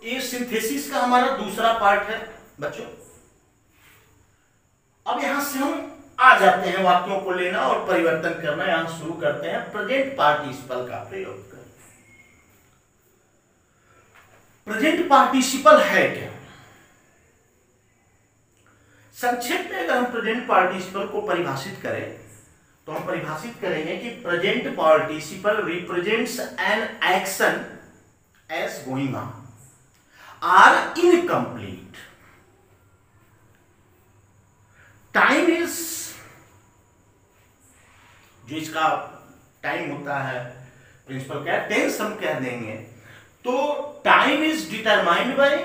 ये सिंथेसिस का हमारा दूसरा पार्ट है बच्चों। अब यहां से हम आ जाते हैं वाक्यों को लेना और परिवर्तन करना। यहां शुरू करते हैं प्रेजेंट पार्टिसिपल का प्रयोग कर। प्रेजेंट पार्टिसिपल है क्या? संक्षेप में अगर हम प्रेजेंट पार्टिसिपल को परिभाषित करें तो हम परिभाषित करेंगे कि present participle represents an action as going on or incomplete. Time is, जो इसका टाइम होता है प्रिंसिपल क्या है, टेंस हम कह देंगे। तो time is determined by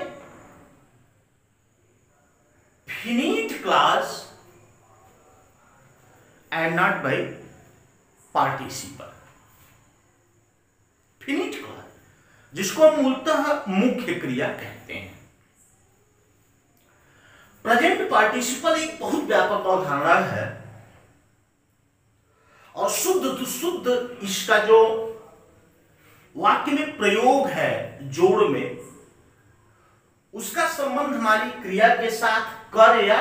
finite clause and not by participle. Finite clause, जिसको हम मूलतः मुख्य क्रिया कहते हैं। प्रेजेंट पार्टिसिपल एक बहुत व्यापक अवधारणा है और शुद्ध शुद्ध इसका जो वाक्य में प्रयोग है जोड़ में, उसका संबंध हमारी क्रिया के साथ कर या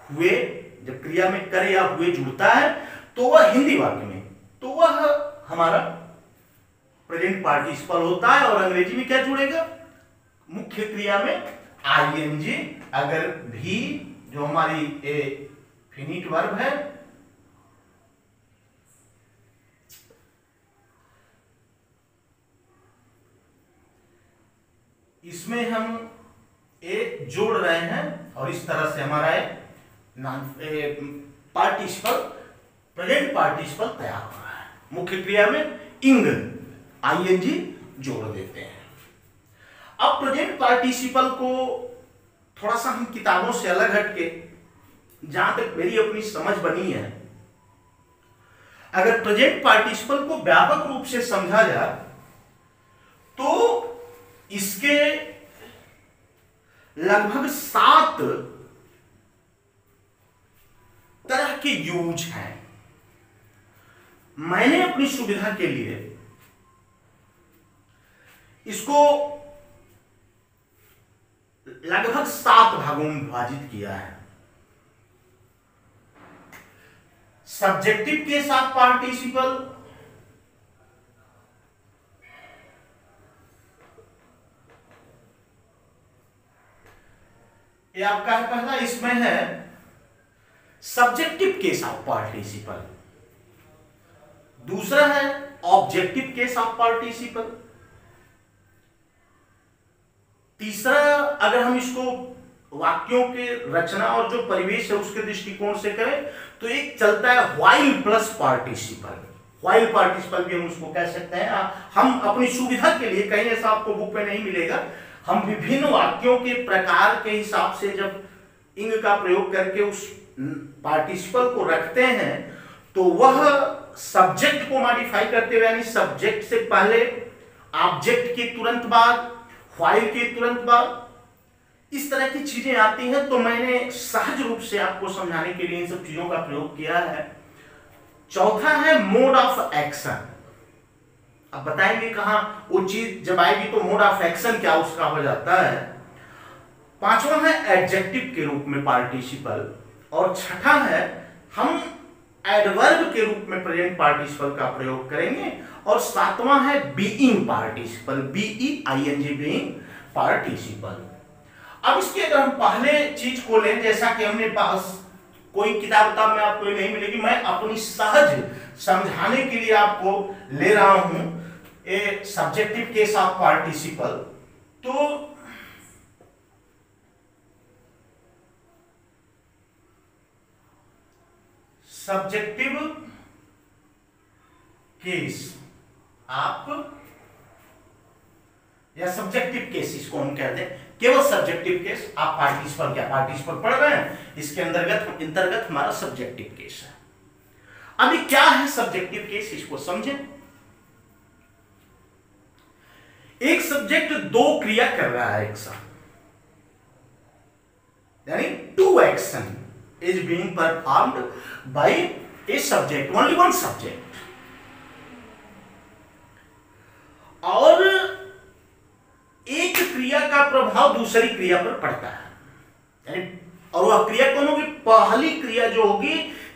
हुए, जब क्रिया में कर या हुए जुड़ता है तो वह हिंदी वाक्य में, तो वह हमारा प्रेजेंट पार्टिसिपल होता है। और अंग्रेजी में क्या जुड़ेगा? मुख्य क्रिया में आईएनजी, अगर भी जो हमारी फिनिट वर्ब है, इसमें हम ए जोड़ रहे हैं और इस तरह से हमारा पार्टिसिपल, प्रेजेंट पार्टिसिपल तैयार हो रहा है। मुख्य क्रिया में इंग आईएनजी जोड़ देते हैं। अब प्रेजेंट पार्टिसिपल को थोड़ा सा हम किताबों से अलग हटके, जहां तक मेरी अपनी समझ बनी है, अगर प्रेजेंट पार्टिसिपल को व्यापक रूप से समझा जाए तो इसके लगभग 7 तरह के यूज हैं। मैंने अपनी सुविधा के लिए इसको लगभग 7 भागों में विभाजित किया है। सब्जेक्टिव के साथ पार्टिसिपल, ये आपका है पहला, इसमें है सब्जेक्टिव केस ऑफ पार्टिसिपल। दूसरा है ऑब्जेक्टिव केस ऑफ पार्टिसिपल। तीसरा, अगर हम इसको वाक्यों के रचना और जो परिवेश है उसके दृष्टिकोण से करें तो एक चलता है while plus participle. While participle भी हम उसको कह सकते हैं। हम अपनी सुविधा के लिए, कहीं ऐसा आपको बुक में नहीं मिलेगा, हम विभिन्न वाक्यों के प्रकार के हिसाब से जब इंग का प्रयोग करके उस पार्टिसिपल को रखते हैं तो वह सब्जेक्ट को मॉडिफाई करते हुए, यानी सब्जेक्ट से पहले, ऑब्जेक्ट के तुरंत बाद, व्हाइल के तुरंत बाद, इस तरह की चीजें आती हैं। तो मैंने सहज रूप से आपको समझाने के लिए इन सब चीजों का प्रयोग किया है। चौथा है मोड ऑफ एक्शन। अब बताएंगे कहां वो चीज जब आएगी तो मोड ऑफ एक्शन क्या उसका हो जाता है। पांचवा है एडजेक्टिव के रूप में पार्टिसिपल, और छठा है हम एडवर्ब के रूप में प्रेजेंट पार्टिसिपल का प्रयोग करेंगे, और सातवां है बीइंग पार्टिसिपल, बीईआईएनजी बीइंग पार्टिसिपल। अब इसके अगर हम पहले चीज को लें, जैसा कि हमने पास कोई किताब में आपको नहीं मिलेगी, मैं अपनी सहज समझाने के लिए आपको ले रहा हूं ए सब्जेक्टिव केस ऑफ पार्टिसिपल। तो सब्जेक्टिव केस आप या सब्जेक्टिव केस इसको हम कहते हैं, केवल सब्जेक्टिव केस। आप पार्टिसिपल, क्या पार्टिसिपल पढ़ रहे हैं, इसके अंतर्गत हमारा सब्जेक्टिव केस है। अभी क्या है सब्जेक्टिव केस, इसको समझें। एक सब्जेक्ट 2 क्रिया कर रहा है एक साथ, यानी 2 action is being performed by a subject, only 1 subject. और एक क्रिया का का प्रभाव दूसरी क्रिया पर पड़ता है, यानी और वह क्रिया कौन होगी? पहली क्रिया जो होगी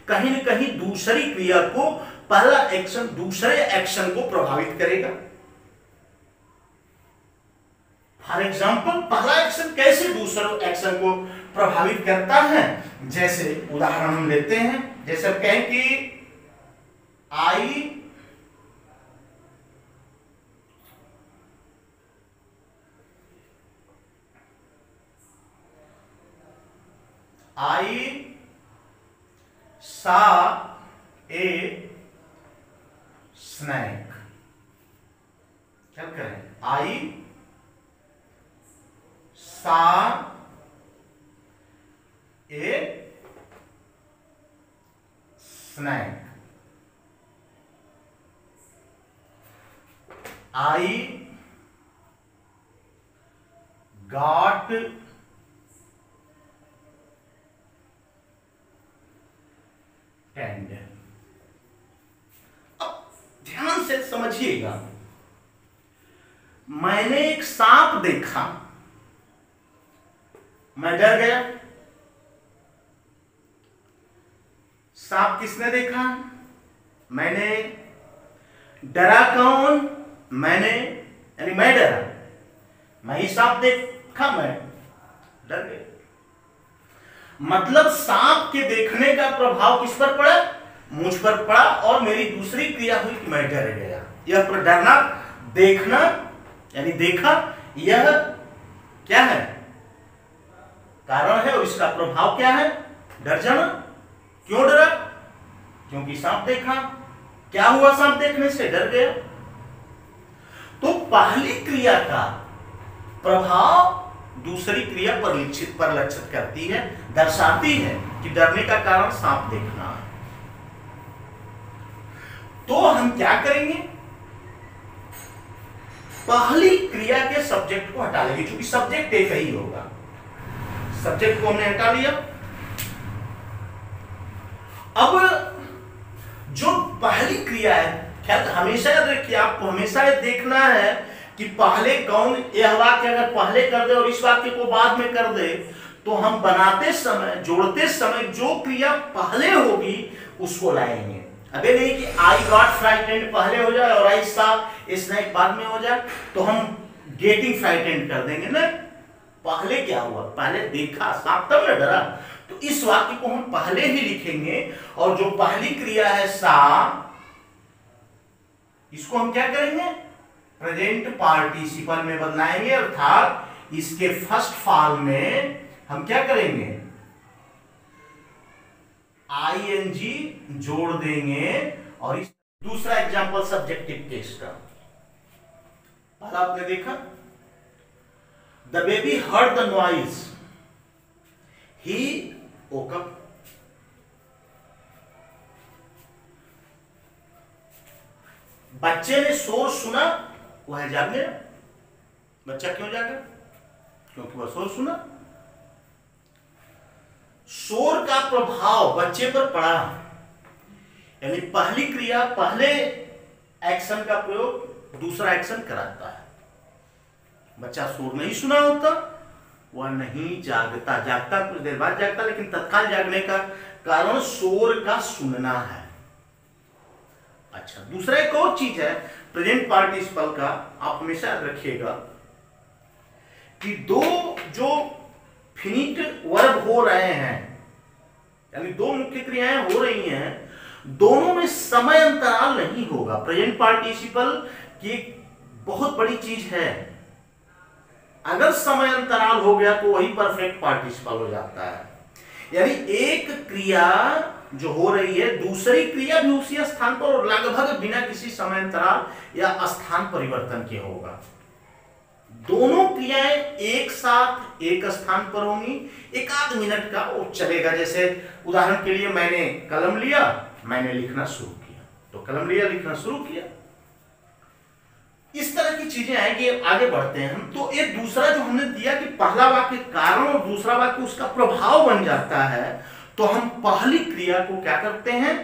कहीं न कहीं दूसरी क्रिया को, पहला एक्शन दूसरे एक्शन को प्रभावित करेगा। फॉर एग्जाम्पल पहला एक्शन कैसे दूसरे एक्शन को प्रभावित करता है? जैसे उदाहरण हम लेते हैं, जैसे आप कहें कि I saw a snake। क्या करें? I saw a snake। I got tanned। अब ध्यान से समझिएगा, मैंने एक सांप देखा, मैं डर गया। सांप किसने देखा? मैंने। डरा कौन? मैंने, यानी मैं डरा, मैं ही सांप देखा, मैं डर गया। मतलब सांप के देखने का प्रभाव किस पर पड़ा? मुझ पर पड़ा, और मेरी दूसरी क्रिया हुई कि मैं डर गया। यह पर डरना, देखना यानी देखा, यह क्या है? कारण है, और इसका प्रभाव क्या है? डर जाना। क्यों डरा? क्योंकि सांप देखा। क्या हुआ सांप देखने से? डर गया। तो पहली क्रिया का प्रभाव दूसरी क्रिया परिलक्षित करती है, दर्शाती है कि डरने का कारण सांप देखना है। तो हम क्या करेंगे? पहली क्रिया के सब्जेक्ट को हटा लेंगे, क्योंकि सब्जेक्ट एक ही होगा। सब्जेक्ट को हमने हटा लिया। अब जो पहली क्रिया है, ख्याल हमेशा याद रखिए, आपको हमेशा ये देखना है कि पहले कौन, यह वाक्य अगर पहले कर दे और इस वाक्य को बाद में कर दे, तो हम बनाते समय, जोड़ते समय जो क्रिया पहले होगी उसको लाएंगे। अबे नहीं कि आई गॉट फ्राइटेंड पहले हो जाए और आई सॉ ए स्नेक बाद में हो जाए, तो हम गेटिंग फ्राइटेंड कर देंगे ना। पहले क्या हुआ? पहले देखा सांप, तब न डरा। तो इस वाक्य को हम पहले ही लिखेंगे, और जो पहली क्रिया है सा, इसको हम क्या करेंगे? प्रेजेंट पार्टिसिपल में बदलाएंगे, अर्थात इसके फर्स्ट फॉर्म में हम क्या करेंगे? आईएनजी जोड़ देंगे। और इस दूसरा एग्जांपल सब्जेक्टिव केस का, पहला आपने देखा, the baby heard the noise, he woke up। बच्चे ने शोर सुना, वह जाग गया। बच्चा क्यों जागा? क्योंकि वह शोर सुना। शोर का प्रभाव बच्चे पर पड़ा, यानी पहली क्रिया पहले एक्शन का प्रयोग दूसरा एक्शन कराता है। बच्चा शोर नहीं सुना होता, वह नहीं जागता, जागता कुछ देर बाद जागता, लेकिन तत्काल जागने का कारण शोर का सुनना है। अच्छा, दूसरा एक और चीज है प्रेजेंट पार्टिसिपल का, आप हमेशा याद रखिएगा कि दो जो फिनिट वर्ब हो रहे हैं, यानी दो मुख्य क्रियाएं हो रही हैं, दोनों में समय अंतराल नहीं होगा। प्रेजेंट पार्टिसिपल की बहुत बड़ी चीज है, अगर समय अंतराल हो गया तो वही परफेक्ट पार्टिसिपल हो जाता है। यानी एक क्रिया जो हो रही है, दूसरी क्रिया भी उसी स्थान पर और लगभग बिना किसी समय अंतराल या स्थान परिवर्तन के होगा। दोनों क्रियाएं एक साथ एक स्थान पर होंगी, एक आध मिनट का वो चलेगा। जैसे उदाहरण के लिए, मैंने कलम लिया, मैंने लिखना शुरू किया, तो कलम लिया, लिखना शुरू किया। इस तरह की चीजें आएंगी। आगे बढ़ते हैं हम। तो एक दूसरा जो हमने दिया कि पहला वाक्य कारण और दूसरा वाक्य उसका प्रभाव बन जाता है, तो हम पहली क्रिया को क्या करते हैं?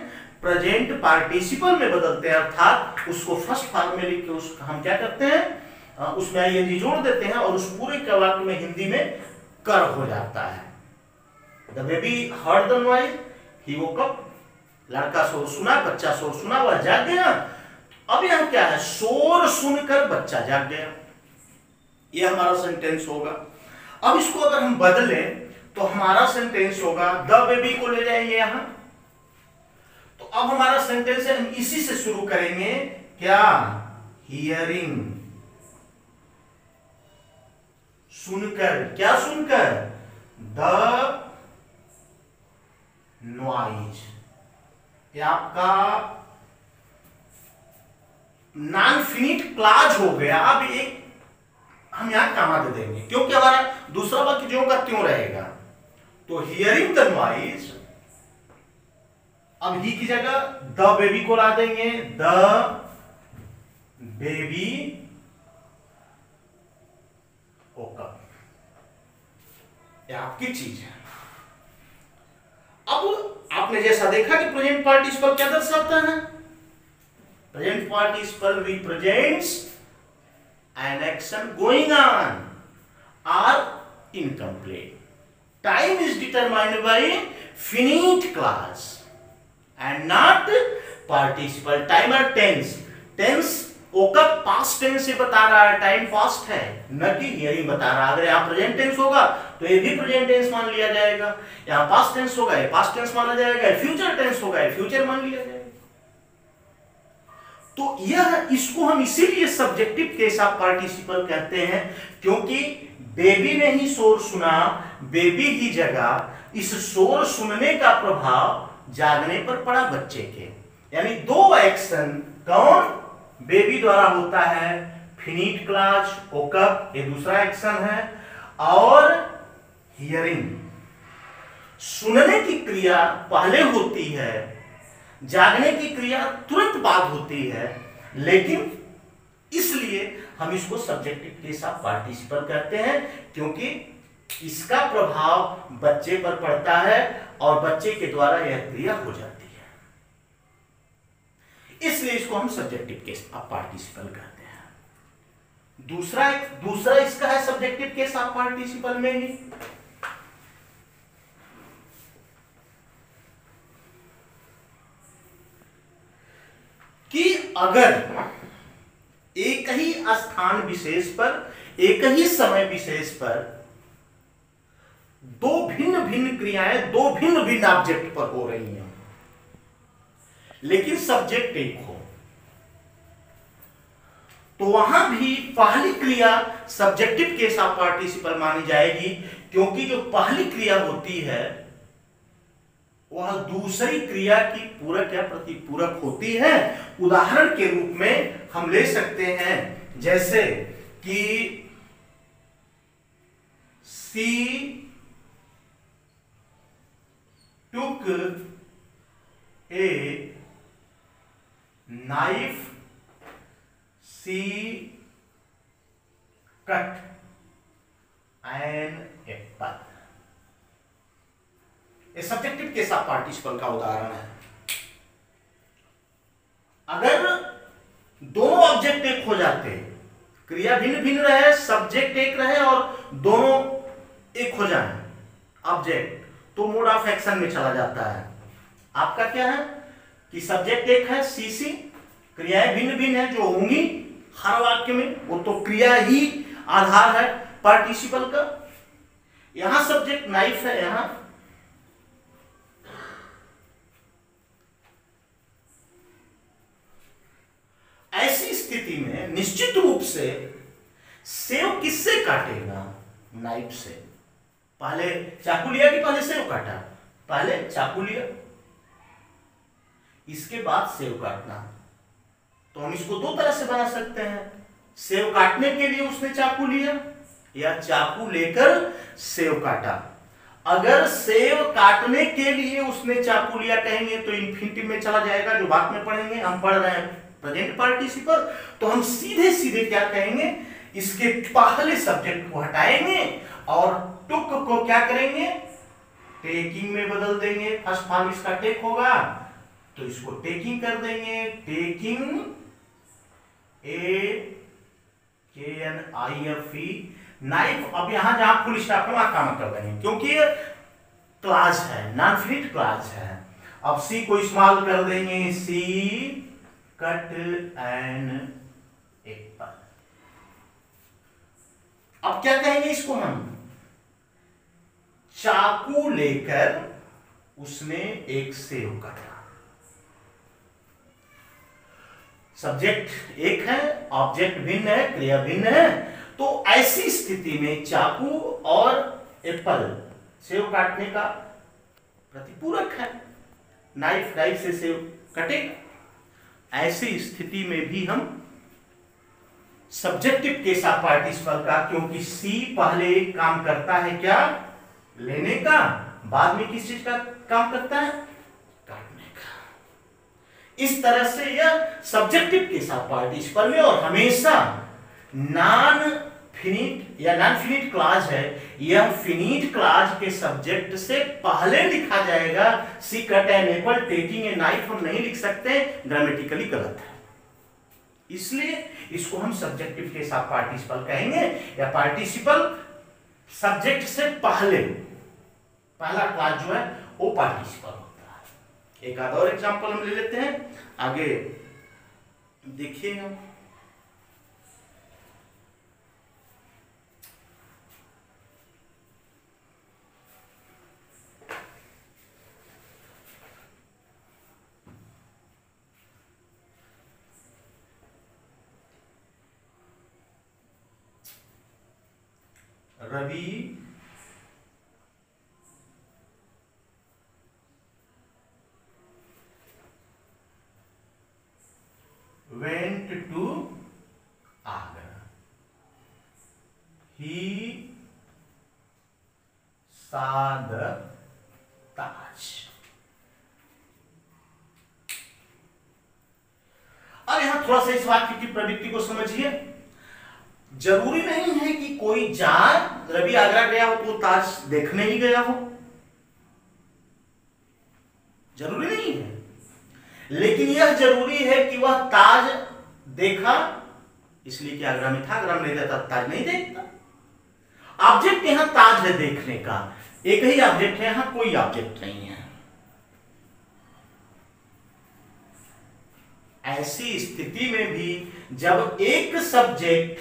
प्रेजेंट पार्टिसिपल में बदलते हैं, अर्थात उसको फर्स्ट फॉर्म में लिख के उसका हम क्या करते हैं? उसमें आईएनजी जोड़ देते हैं और उस पूरे के वाक्य में हिंदी में कर हो जाता है। The baby heard the noise, he woke up, लड़का शोर सुना, बच्चा शोर सुना, वह जाग गया। अब यहां क्या है, शोर सुनकर बच्चा जाग गया, यह हमारा सेंटेंस होगा। अब इसको अगर हम बदलें तो हमारा सेंटेंस होगा, द बेबी को ले जाएंगे यहां, तो अब हमारा सेंटेंस है, हम इसी से शुरू करेंगे, क्या, हियरिंग, सुनकर, क्या सुनकर, द नॉइज। ये आपका नॉन फिनिट क्लॉज हो गया। अब एक हम यहां कमा दे देंगे क्योंकि हमारा दूसरा वाक्य ज्यों का त्यों रहेगा। तो हियरिंग द नॉइज, अब ही की जगह द बेबी को ला देंगे, द बेबी होकर, यह आपकी चीज है। अब आपने जैसा देखा कि प्रेजेंट पार्टिसिपल क्या दर्शाता है, present participle represents an action going on और incomplete. Time is determined by finite clause and not participle. Time और tense, tense occur past tense से बता रहा है, टाइम पास्ट है, न कि हियरिंग बता रहा है। अगर यहाँ प्रेजेंट टेंस होगा तो ये भी प्रेजेंट टेंस मान लिया जाएगा, यहाँ पास्ट टेंस होगा ये पास्ट टेंस माना जाएगा, फ्यूचर टेंस होगा ये फ्यूचर मान लिया जाएगा। तो यह, इसको हम इसीलिए सब्जेक्टिव केस ऑफ पार्टिसिपल कहते हैं क्योंकि बेबी ने ही शोर सुना, बेबी ही जगा, इस शोर सुनने का प्रभाव जागने पर पड़ा बच्चे के। यानी दो एक्शन कौन, बेबी द्वारा होता है, फिनिट क्लॉज, वोकअप, ये दूसरा एक्शन है, और हियरिंग, सुनने की क्रिया पहले होती है, जागने की क्रिया तुरंत बाद होती है, लेकिन इसलिए हम इसको सब्जेक्टिव केस ऑफ पार्टिसिपल कहते हैं क्योंकि इसका प्रभाव बच्चे पर पड़ता है और बच्चे के द्वारा यह क्रिया हो जाती है, इसलिए इसको हम सब्जेक्टिव केस ऑफ पार्टिसिपल कहते हैं। दूसरा इसका है सब्जेक्टिव केस ऑफ पार्टिसिपल में ही कि अगर एक ही स्थान विशेष पर, एक ही समय विशेष पर दो भिन्न भिन्न क्रियाएं दो भिन्न भिन्न ऑब्जेक्ट पर हो रही हैं, लेकिन सब्जेक्ट एक हो, तो वहां भी पहली क्रिया सब्जेक्टिव केस ऑफ पार्टिसिपल मानी जाएगी क्योंकि जो पहली क्रिया होती है वह दूसरी क्रिया की पूरक या प्रतिपूरक होती है। उदाहरण के रूप में हम ले सकते हैं जैसे कि she took a knife, she cut an apple. ये सब्जेक्टिव केस ऑफ पार्टिसिपल का उदाहरण है। अगर दोनों ऑब्जेक्ट एक हो जाते, क्रिया भिन्न भिन्न रहे, सब्जेक्ट एक रहे और दोनों एक हो जाए ऑब्जेक्ट, तो मोड ऑफ एक्शन में चला जाता है। आपका क्या है कि सब्जेक्ट एक है सीसी, क्रियाएं भिन्न भिन्न है जो होंगी हर वाक्य में, वो तो क्रिया ही आधार है पार्टिसिपल का। यहां सब्जेक्ट नाइफ है, यहां ऐसी स्थिति में निश्चित रूप से सेव किससे काटेगा, नाइफ से। पहले चाकू लिया कि पहले सेव काटा, पहले चाकू लिया इसके बाद सेव काटना। तो हम इसको दो तरह से बना सकते हैं, सेव काटने के लिए उसने चाकू लिया या चाकू लेकर सेव काटा। अगर सेव काटने के लिए उसने चाकू लिया कहेंगे तो इन्फिनिटिव में चला जाएगा, जो बाद में पढ़ेंगे। हम पढ़ रहे हैं प्रेजेंट पार्टिसिपल, तो हम सीधे सीधे क्या कहेंगे, इसके पहले सब्जेक्ट को हटाएंगे और टुक को क्या करेंगे, टेकिंग में बदल देंगे। फर्स्ट फॉर्म इसका टेक होगा तो इसको टेकिंग कर देंगे, टेकिंग ए KNIFE नाइफ। अब यहां जहां फुल स्टॉप है वहां का मतलब नहीं, क्योंकि ये क्लास है, नॉन फिनिट क्लास है। अब सी को इस्तेमाल कर देंगे, सी कट एन एप्पल। अब क्या कहेंगे इसको हम, चाकू लेकर उसने एक सेब काटा। सब्जेक्ट एक है, ऑब्जेक्ट भिन्न है, क्रिया भिन्न है, तो ऐसी स्थिति में चाकू और एप्पल सेब काटने का प्रतिपूरक है। नाइफ से सेब कटेगा। ऐसी स्थिति में भी हम सब्जेक्टिव केस ऑफ पार्टिसिपल का, क्योंकि सी पहले एक काम करता है क्या, लेने का, बाद में किस चीज का काम करता है, काटने का। इस तरह से यह सब्जेक्टिव केस ऑफ पार्टिसिपल में, और हमेशा नॉन फिनिट या नॉन फिनिट क्लॉज है, यह फिनिट क्लॉज के सब्जेक्ट से पहले लिखा जाएगा। She cut an apple taking a knife हम नहीं लिख सकते, ग्रामेटिकली गलत है। इसलिए इसको हम सब्जेक्टिव केस ऑफ पार्टिसिपल कहेंगे, या पार्टिसिपल सब्जेक्ट से पहले, पहला क्लॉज जो है वो पार्टिसिपल होता है। एक आधा और एग्जांपल हम ले लेते हैं, आगे देखिए हम। Ravi went to Agra. He saw the Taj. अब यहां थोड़ा सा इस वाक्य की प्रवृत्ति को समझिए। जरूरी नहीं है कि कोई जाए, रवि आगरा गया हो तो ताज देखने ही गया हो, जरूरी नहीं है। लेकिन यह जरूरी है कि वह ताज देखा, इसलिए कि आगरा में था, आगरा में नहीं रहता ताज नहीं देखता। ऑब्जेक्ट यहां ताज है देखने का, एक ही ऑब्जेक्ट है, यहां कोई ऑब्जेक्ट नहीं है। ऐसी स्थिति में भी जब एक सब्जेक्ट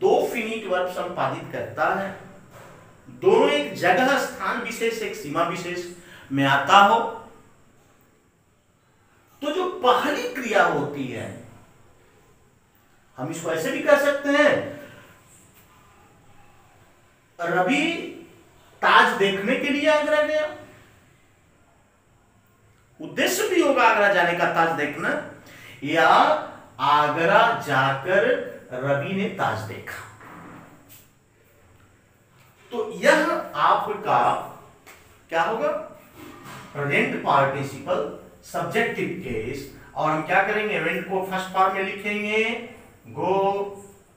दो फिनिट वर्ब संपादित करता है, दोनों एक जगह, स्थान विशेष, एक सीमा विशेष में आता हो, तो जो पहली क्रिया होती है, हम इसको ऐसे भी कह सकते हैं, रवि ताज देखने के लिए आगरा गया। उद्देश्य भी होगा आगरा जाने का ताज देखना, या आगरा जाकर रवि ने ताज देखा। तो यह आपका क्या होगा, प्रेजेंट पार्टिसिपल सब्जेक्टिव केस। और हम क्या करेंगे, इवेंट को फर्स्ट फॉर्म में लिखेंगे, गो,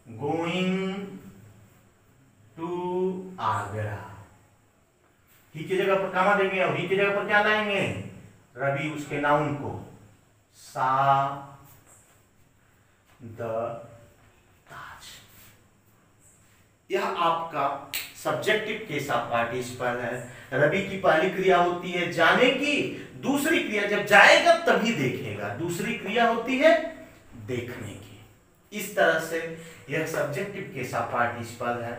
गोइंग टू आगरा। ही की जगह पर कामा देंगे, और ही की जगह पर क्या लाएंगे, रवि उसके नाउन को, सा द ताज। यह आपका सब्जेक्टिव केस ऑफ पार्टिसिपल है। रवि की पहली क्रिया होती है जाने की, दूसरी क्रिया जब जाएगा तभी देखेगा, दूसरी क्रिया होती है देखने की। इस तरह से यह सब्जेक्टिव केस ऑफ पार्टिसिपल है।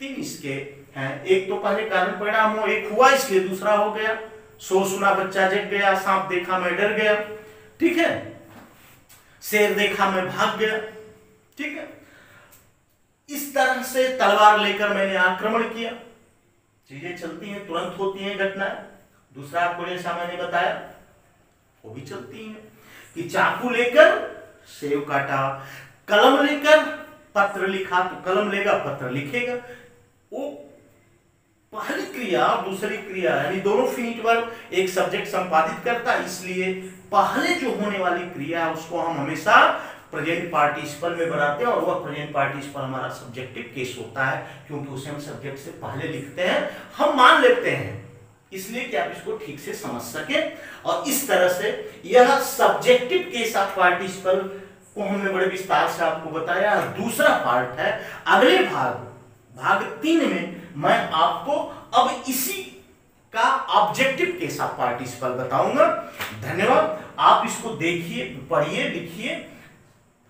तीन इसके हैं, एक तो पहले कारण परिणाम हो, एक हुआ इसलिए दूसरा हो गया। सो सुना बच्चा जग गया, सांप देखा मैं डर गया, ठीक है, शेर देखा मैं भाग गया, ठीक है। इस तरह से तलवार लेकर मैंने आक्रमण किया, चीजें चलती हैं, तुरंत होती हैं घटनाएं। दूसरा आपको जैसा मैंने बताया वो भी चलती हैं, कि चाकू लेकर सेब काटा, कलम लेकर पत्र लिखा, तो कलम लेगा पत्र लिखेगा। वो पहली क्रिया और दूसरी क्रिया यानी दोनों फिनिट वर्ब एक सब्जेक्ट संपादित करता है, इसलिए पहले जो होने वाली क्रिया है उसको हम हमेशा प्रेजेंट पार्टिसिपल में बनाते हैं, और वह प्रेजेंट पार्टिसिपल हमारा सब्जेक्टिव केस होता है, क्योंकि उसे हम सब्जेक्ट से पहले लिखते हैं, हम मान लेते हैं, इसलिए कि आप इसको ठीक से समझ सके। और इस तरह से यह सब्जेक्टिव केस ऑफ पार्टिसिपल को हमने बड़े विस्तार से आपको बताया। दूसरा पार्ट है अगले भाग 3 में मैं आपको अब इसी का ऑब्जेक्टिव के साथ पार्टिसिपल बताऊंगा। धन्यवाद। आप इसको देखिए, पढ़िए, लिखिए,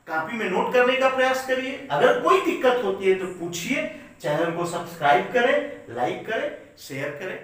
कॉपी में नोट करने का प्रयास करिए। अगर कोई दिक्कत होती है तो पूछिए। चैनल को सब्सक्राइब करें, लाइक करें, शेयर करें।